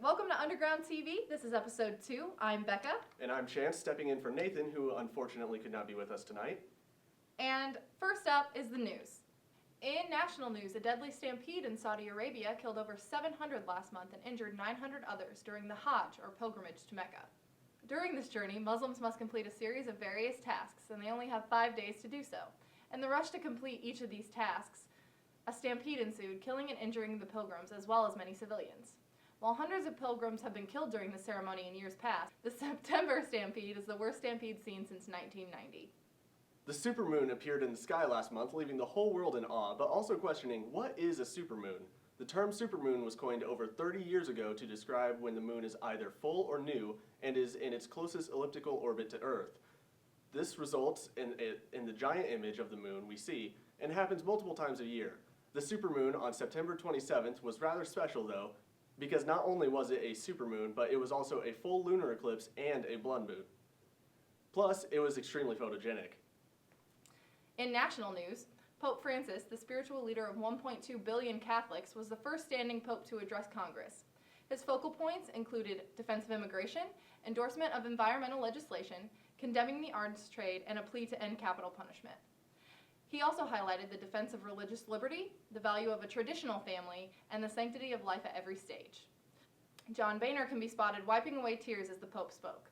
Welcome to Underground TV. This is episode 2. I'm Becca. And I'm Chance, stepping in for Nathan, who unfortunately could not be with us tonight. And first up is the news. In national news, a deadly stampede in Saudi Arabia killed over 700 last month and injured 900 others during the Hajj, or pilgrimage to Mecca. During this journey, Muslims must complete a series of various tasks, and they only have 5 days to do so. In the rush to complete each of these tasks, a stampede ensued, killing and injuring the pilgrims as well as many civilians. While hundreds of pilgrims have been killed during the ceremony in years past, the September stampede is the worst stampede seen since 1990. The supermoon appeared in the sky last month, leaving the whole world in awe, but also questioning, what is a supermoon? The term supermoon was coined over 30 years ago to describe when the moon is either full or new and is in its closest elliptical orbit to Earth. This results in the giant image of the moon we see, and happens multiple times a year. The supermoon on September 27th was rather special though, because not only was it a supermoon, but it was also a full lunar eclipse and a blood moon. Plus, it was extremely photogenic. In national news, Pope Francis, the spiritual leader of 1.2 billion Catholics, was the first standing pope to address Congress. His focal points included defense of immigration, endorsement of environmental legislation, condemning the arms trade, and a plea to end capital punishment. He also highlighted the defense of religious liberty, the value of a traditional family, and the sanctity of life at every stage. John Boehner can be spotted wiping away tears as the Pope spoke.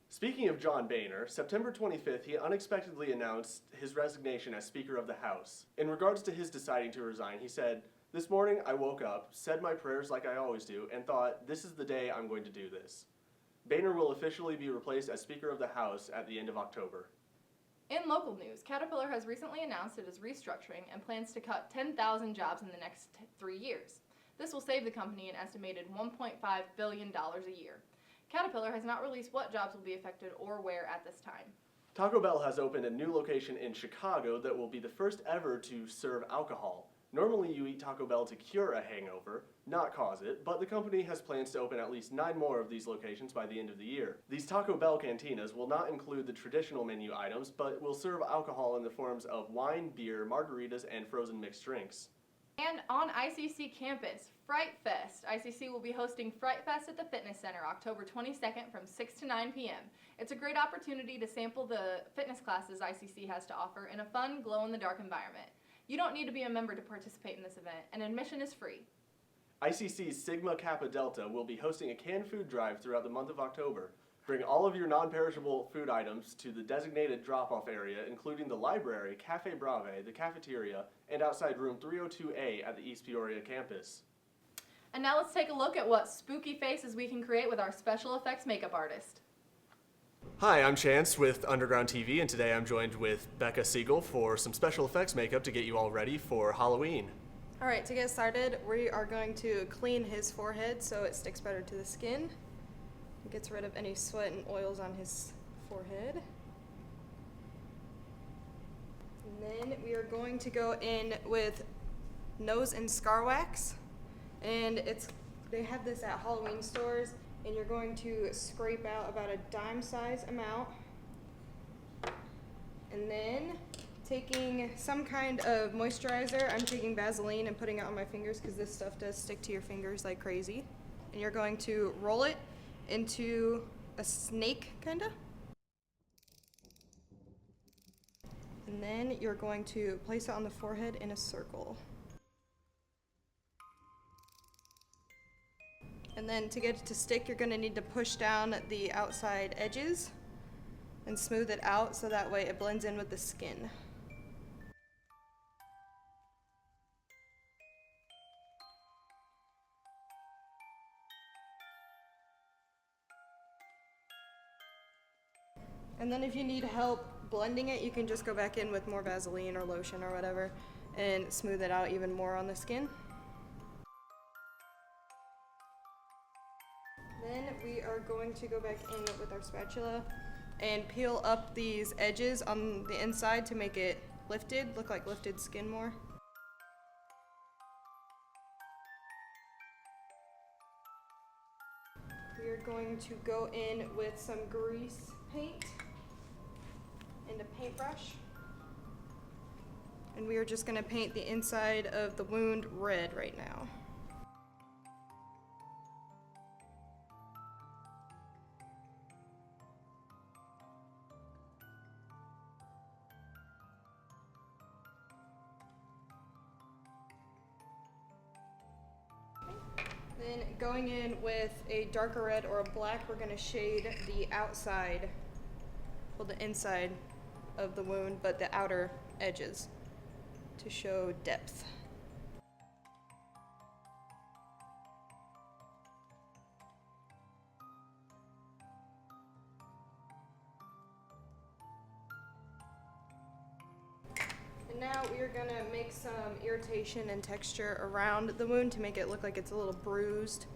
Speaking of John Boehner, September 25th, he unexpectedly announced his resignation as Speaker of the House. In regards to his deciding to resign, he said, "This morning I woke up, said my prayers like I always do, and thought, this is the day I'm going to do this." Boehner will officially be replaced as Speaker of the House at the end of October. In local news, Caterpillar has recently announced it is restructuring and plans to cut 10,000 jobs in the next 3 years. This will save the company an estimated $1.5 billion a year. Caterpillar has not released what jobs will be affected or where at this time. Taco Bell has opened a new location in Chicago that will be the first ever to serve alcohol. Normally you eat Taco Bell to cure a hangover, not cause it, but the company has plans to open at least 9 more of these locations by the end of the year. These Taco Bell cantinas will not include the traditional menu items, but will serve alcohol in the forms of wine, beer, margaritas, and frozen mixed drinks. And on ICC campus, Fright Fest. ICC will be hosting Fright Fest at the Fitness Center October 22nd from 6 to 9 p.m. It's a great opportunity to sample the fitness classes ICC has to offer in a fun, glow-in-the-dark environment. You don't need to be a member to participate in this event, and admission is free. ICC's Sigma Kappa Delta will be hosting a canned food drive throughout the month of October. Bring all of your non-perishable food items to the designated drop-off area, including the library, Cafe Brave, the cafeteria, and outside room 302A at the East Peoria campus. And now let's take a look at what spooky faces we can create with our special effects makeup artist. Hi, I'm Chance with Underground TV, and today I'm joined with Becca Siegel for some special effects makeup to get you all ready for Halloween. Alright, to get started, we are going to clean his forehead so it sticks better to the skin. It gets rid of any sweat and oils on his forehead. And then we are going to go in with nose and scar wax. And they have this at Halloween stores, and you're going to scrape out about a dime size amount. And then taking some kind of moisturizer, I'm taking Vaseline and putting it on my fingers because this stuff does stick to your fingers like crazy. And you're going to roll it into a snake, kinda. And then you're going to place it on the forehead in a circle. And then to get it to stick, you're going to need to push down the outside edges and smooth it out so that way it blends in with the skin. And then if you need help blending it, you can just go back in with more Vaseline or lotion or whatever and smooth it out even more on the skin. Then we are going to go back in with our spatula and peel up these edges on the inside to make it lifted, look like lifted skin more. We are going to go in with some grease paint and a paintbrush. And we are just going to paint the inside of the wound red right now. then going in with a darker red or a black, we're going to shade the outside, well, the inside of the wound, but the outer edges to show depth. And now we are gonna make some irritation and texture around the wound to make it look like it's a little bruised.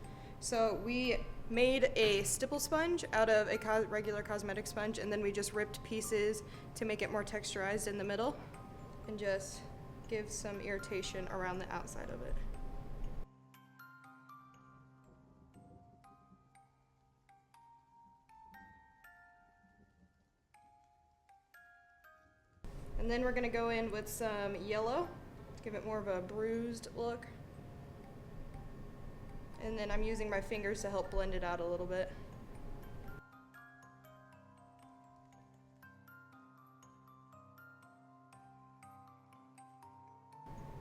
So we made a stipple sponge out of a regular cosmetic sponge, and then we just ripped pieces to make it more texturized in the middle and just give some irritation around the outside of it. And then we're gonna go in with some yellow to give it more of a bruised look. And then I'm using my fingers to help blend it out a little bit.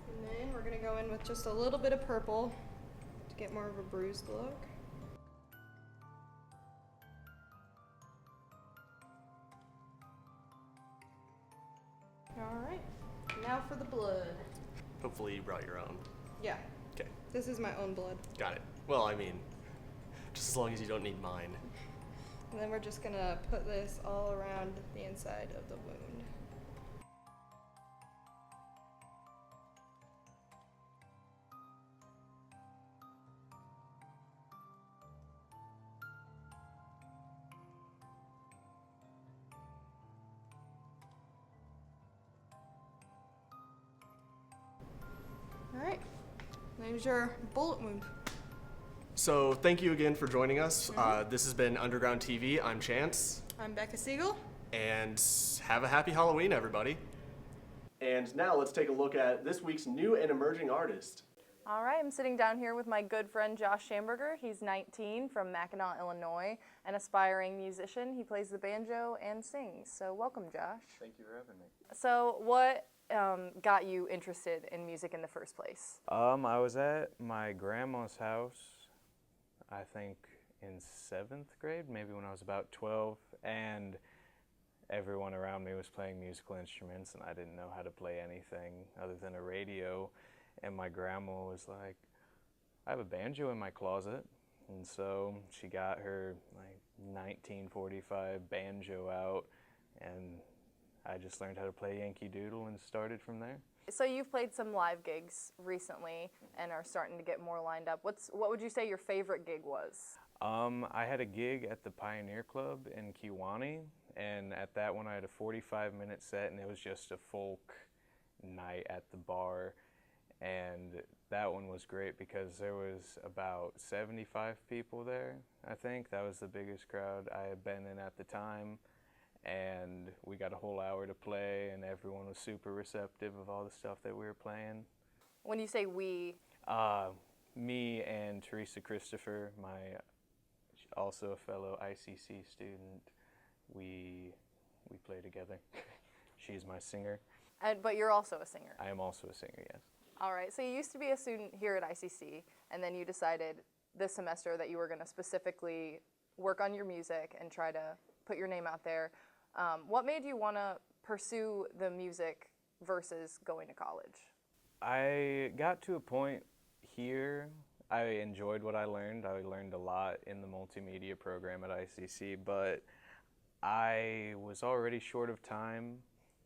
And then we're gonna go in with just a little bit of purple to get more of a bruised look. Alright, now for the blood. Hopefully you brought your own. Yeah, Okay, this is my own blood. got it. Well, I mean, just as long as you don't need mine. And then we're just gonna put this all around the inside of the wound. Alright, there's your bullet wound. So thank you again for joining us. This has been Underground TV. I'm Chance. I'm Becca Siegel. And have a happy Halloween, everybody. And now let's take a look at this week's new and emerging artist. All right, I'm sitting down here with my good friend Josh Schamberger. He's 19 from Mackinac, Illinois, an aspiring musician. He plays the banjo and sings. So welcome, Josh. Thank you for having me. So what got you interested in music in the first place? I was at my grandma's house, I think in 7th grade, maybe when I was about 12, and everyone around me was playing musical instruments, and I didn't know how to play anything other than a radio. And my grandma was like, I have a banjo in my closet. And so she got her like 1945 banjo out, and I just learned how to play Yankee Doodle and started from there. So you've played some live gigs recently and are starting to get more lined up. What would you say your favorite gig was? I had a gig at the Pioneer Club in Kewanee, and at that one I had a 45-minute set, and it was just a folk night at the bar. And that one was great because there was about 75 people there, I think. That was the biggest crowd I had been in at the time. And we got a whole hour to play, and everyone was super receptive of all the stuff that we were playing. When you say we? Me and Teresa Christopher, my also a fellow ICC student, we play together. She's my singer. But you're also a singer. I am also a singer, yes. All right, so you used to be a student here at ICC, and then you decided this semester that you were going to specifically work on your music and try to put your name out there. What made you want to pursue the music versus going to college? I got to a point here, I enjoyed what I learned. I learned a lot in the multimedia program at ICC, but I was already short of time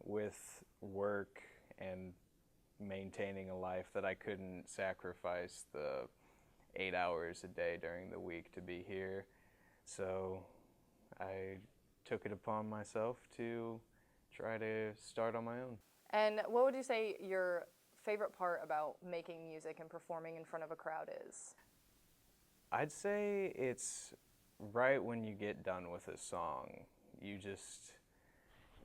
with work and maintaining a life that I couldn't sacrifice the 8 hours a day during the week to be here. So I took it upon myself to try to start on my own. And what would you say your favorite part about making music and performing in front of a crowd is? I'd say it's right when you get done with a song.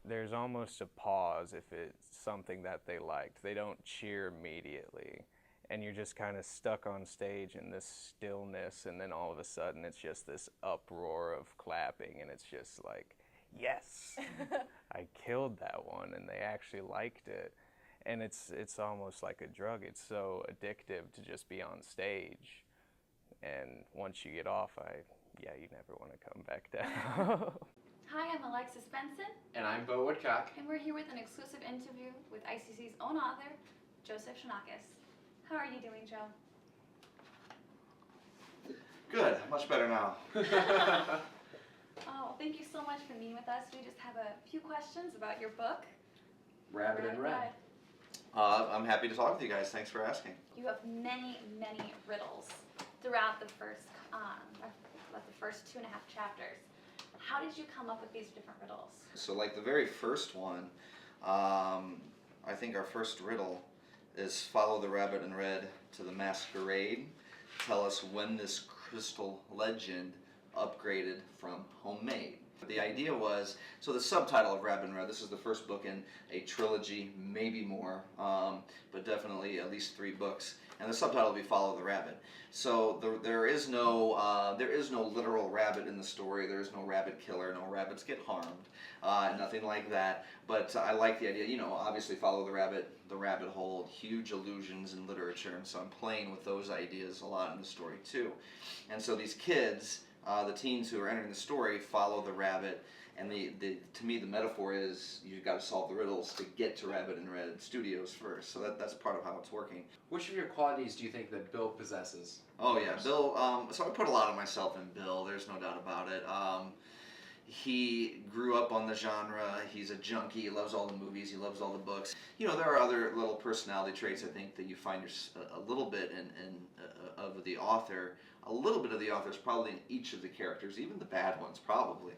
There's almost a pause if it's something that they liked. They don't cheer immediately. And you're just kind of stuck on stage in this stillness, and then all of a sudden it's just this uproar of clapping, and it's just like, yes, I killed that one, and they actually liked it. And it's almost like a drug. It's so addictive to just be on stage. and once you get off, you never want to come back down. Hi, I'm Alexis Benson, And I'm Bo Woodcock. and we're here with an exclusive interview with ICC's own author, Joseph Shanakis. How are you doing, Joe? Good, much better now. Oh, thank you so much for meeting with us. We just have a few questions about your book. Rabbit in Red. I'm happy to talk with you guys. Thanks for asking. You have many, many riddles throughout the first 2.5 chapters. How did you come up with these different riddles? So, like the very first one, I think our first riddle is follow the rabbit in red to the masquerade. Tell us when this crystal legend upgraded from homemade. The idea was, so the subtitle of Rabbit in Red, this is the first book in a trilogy, maybe more, but definitely at least 3 books. And the subtitle will be Follow the Rabbit. So there is no literal rabbit in the story. There is no rabbit killer. No rabbits get harmed. Nothing like that. But I like the idea. Obviously follow the rabbit hole. Huge allusions in literature, and so I'm playing with those ideas a lot in the story too. And so these kids, the teens who are entering the story, follow the rabbit. And to me, the metaphor is you've got to solve the riddles to get to Rabbit in Red Studios first. So that's part of how it's working. Which of your qualities do you think that Bill possesses? Oh yeah, Bill. So I put a lot of myself in Bill. There's no doubt about it. He grew up on the genre. He's a junkie. He loves all the movies. He loves all the books. There are other little personality traits I think that you find a little bit of the author. A little bit of the author is probably in each of the characters, even the bad ones probably.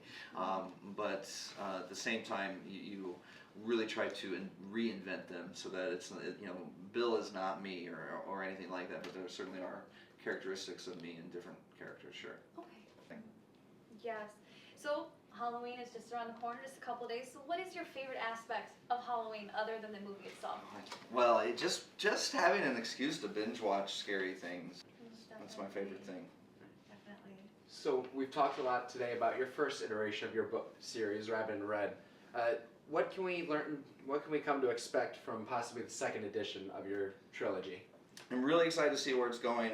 But at the same time, you really try to reinvent them so that it's Bill is not me or anything like that. But there certainly are characteristics of me in different characters. Sure. Okay. Yes. So Halloween is just around the corner, just a couple days. So what is your favorite aspect of Halloween other than the movie itself? Well, just having an excuse to binge watch scary things. That's my favorite thing. Definitely. So we've talked a lot today about your first iteration of your book series, Rabbit in Red. What can we learn? What can we come to expect from possibly the second edition of your trilogy? I'm really excited to see where it's going.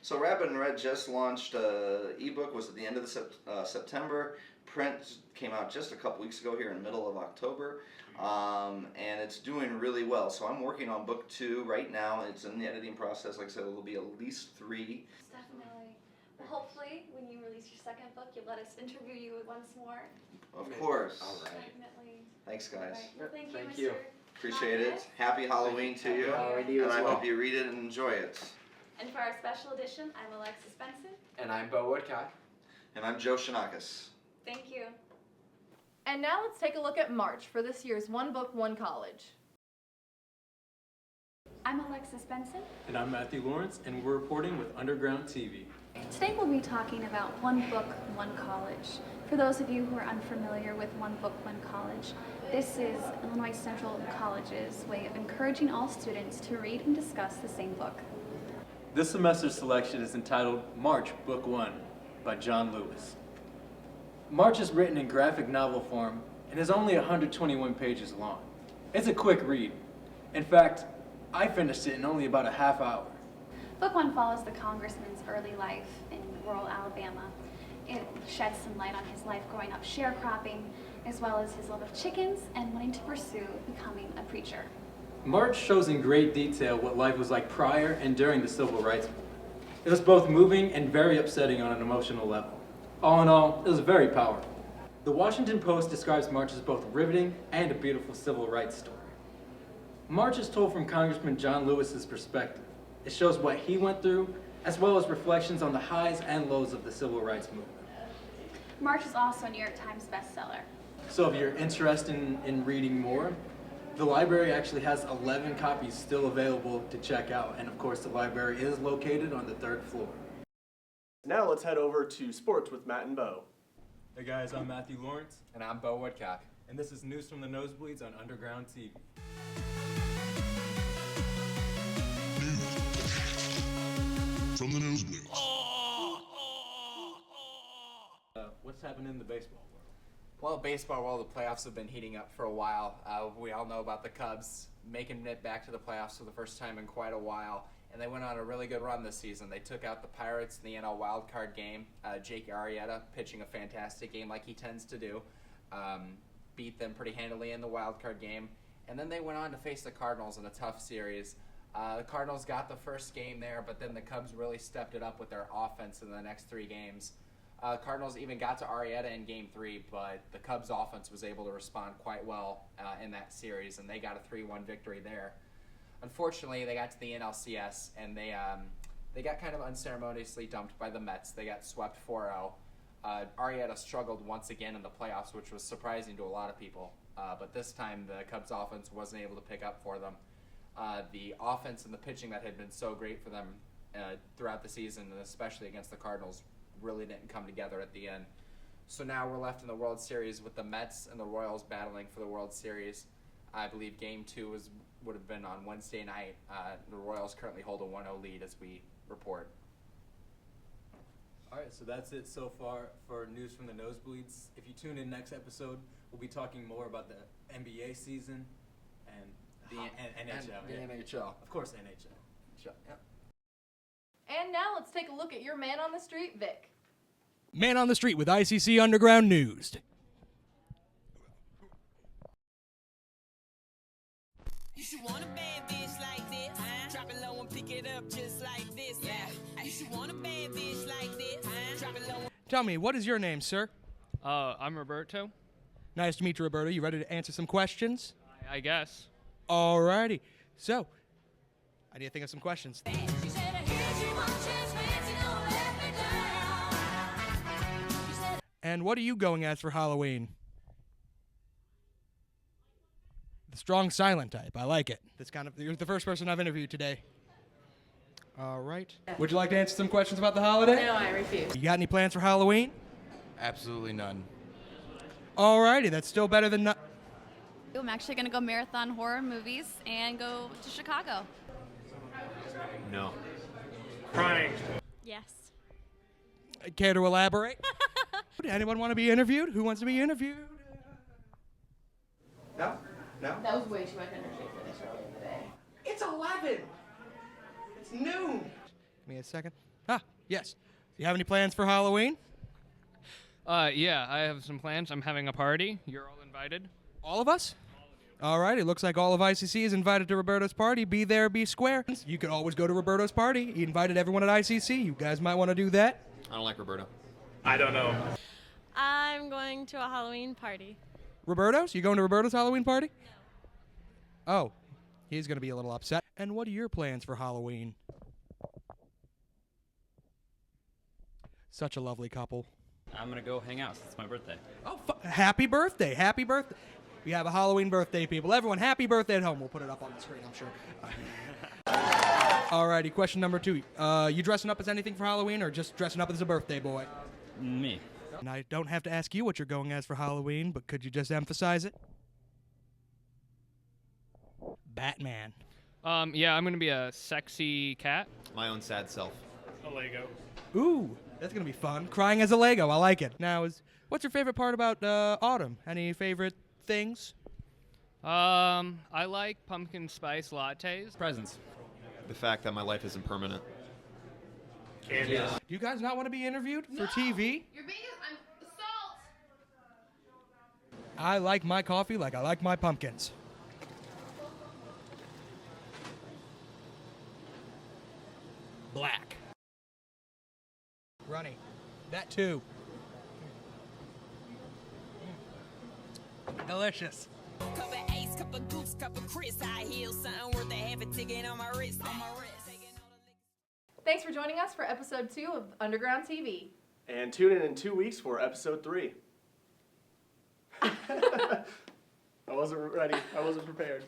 So Rabbit in Red just launched. Ebook was at the end of September. Print came out just a couple weeks ago here in the middle of October. And it's doing really well. So I'm working on book 2 right now. It's in the editing process. Like I said, it'll be at least 3. Definitely. Well, hopefully, when you release your second book, you'll let us interview you once more. Of course. All right. Definitely. Thanks, guys. All right. Well, thank you, Thank Mr. you. Appreciate Shanakis. it. Happy Halloween to you. Happy Halloween to you And as I well. hope you read it and enjoy it. And for our special edition, I'm Alexis Benson. And I'm Bo Woodcock. And I'm Joe Shanakis. Thank you. And now let's take a look at March for this year's One Book, One College. I'm Alexis Benson. And I'm Matthew Lawrence, and we're reporting with Underground TV. Today we'll be talking about One Book, One College. For those of you who are unfamiliar with One Book, One College, this is Illinois Central College's way of encouraging all students to read and discuss the same book. This semester's selection is entitled March, Book 1 by John Lewis. March is written in graphic novel form and is only 121 pages long. It's a quick read. In fact, I finished it in only about a half hour. Book 1 follows the congressman's early life in rural Alabama. It sheds some light on his life growing up sharecropping, as well as his love of chickens and wanting to pursue becoming a preacher. March shows in great detail what life was like prior and during the Civil Rights Movement. It was both moving and very upsetting on an emotional level. All in all, it was very powerful. The Washington Post describes March as both riveting and a beautiful civil rights story. March is told from Congressman John Lewis's perspective. It shows what he went through, as well as reflections on the highs and lows of the civil rights movement. March is also a New York Times bestseller. So if you're interested in reading more, the library actually has 11 copies still available to check out. And of course, the library is located on the 3rd floor. Now let's head over to sports with Matt and Bo. Hey guys, I'm Matthew Lawrence, And I'm Bo Woodcock. and this is News from the Nosebleeds on Underground TV. From the nosebleeds. What's happening in the baseball world? Well, baseball world, the playoffs have been heating up for a while. We all know about the Cubs making it back to the playoffs for the first time in quite a while. and they went on a really good run this season. They took out the Pirates in the NL wildcard game. Jake Arrieta pitching a fantastic game like he tends to do. Beat them pretty handily in the wildcard game. And then they went on to face the Cardinals in a tough series. The Cardinals got the first game there, but then the Cubs really stepped it up with their offense in the next 3 games. Cardinals even got to Arrieta in Game 3, but the Cubs offense was able to respond quite well in that series, and they got a 3-1 victory there. Unfortunately, they got to the NLCS, and they got kind of unceremoniously dumped by the Mets. They got swept 4-0. Arrieta struggled once again in the playoffs, which was surprising to a lot of people. But this time, the Cubs offense wasn't able to pick up for them. The offense and the pitching that had been so great for them throughout the season, and especially against the Cardinals, really didn't come together at the end. So now we're left in the World Series with the Mets and the Royals battling for the World Series. I believe Game 2 would have been on Wednesday night. The Royals currently hold a 1-0 lead as we report. All right, so that's it so far for news from the Nosebleeds. If you tune in next episode, we'll be talking more about the NBA season and NHL. The NHL. Of course, NHL. Yep. And now let's take a look at your man on the street, Vic. Man on the Street with ICC Underground News. You should want a bad bitch like this. Drop it low and pick it up just like this. Yeah. You should want a bad bitch like this. Drop it low. Tell me, what is your name, sir? I'm Roberto. Nice to meet you, Roberto. You ready to answer some questions? I guess. Alrighty. So, I need to think of some questions. She said, I heard you want chance, fancy, don't let me down. She said, And what are you going as for Halloween? The strong silent type. I like it. You're the first person I've interviewed today. All right. Would you like to answer some questions about the holiday? No, I refuse. You got any plans for Halloween? Absolutely none. Alrighty, that's still better than not. I'm actually going to go marathon horror movies and go to Chicago. No. Yes. Care to elaborate? Anyone want to be interviewed? Who wants to be interviewed? No? No? That was way too much energy for this early in the day. It's 11! It's noon! Give me a second. Yes. Do you have any plans for Halloween? Yeah, I have some plans. I'm having a party. You're all invited. All of us? All right, it looks like all of ICC is invited to Roberto's party. Be there, be square. You could always go to Roberto's party. He invited everyone at ICC. You guys might want to do that. I don't like Roberto. I don't know. I'm going to a Halloween party. Roberto's? You going to Roberto's Halloween party? No. Oh, he's going to be a little upset. And what are your plans for Halloween? Such a lovely couple. I'm gonna go hang out. It's my birthday. Oh, happy birthday. Happy birthday. We have a Halloween birthday, people. Everyone, happy birthday at home. We'll put it up on the screen, I'm sure. Alrighty, question number 2. You dressing up as anything for Halloween or just dressing up as a birthday boy? Me. And I don't have to ask you what you're going as for Halloween, but could you just emphasize it? Batman. Yeah, I'm gonna be a sexy cat. My own sad self. A Lego. Ooh, that's going to be fun. Crying as a Lego. I like it. Now, what's your favorite part about autumn? Any favorite things? I like pumpkin spice lattes. Presents. The fact that my life isn't permanent. Candy. Do you guys not want to be interviewed for TV? You're being assault. I like my coffee like I like my pumpkins. Black. Runny. That too. Delicious. cup of Ace, cup of Goose, cup of Chris. High heels, something worth a half a ticket on my wrist. Thanks for joining us for episode 2 of Underground TV. And tune in 2 weeks for episode 3. I wasn't ready. I wasn't prepared.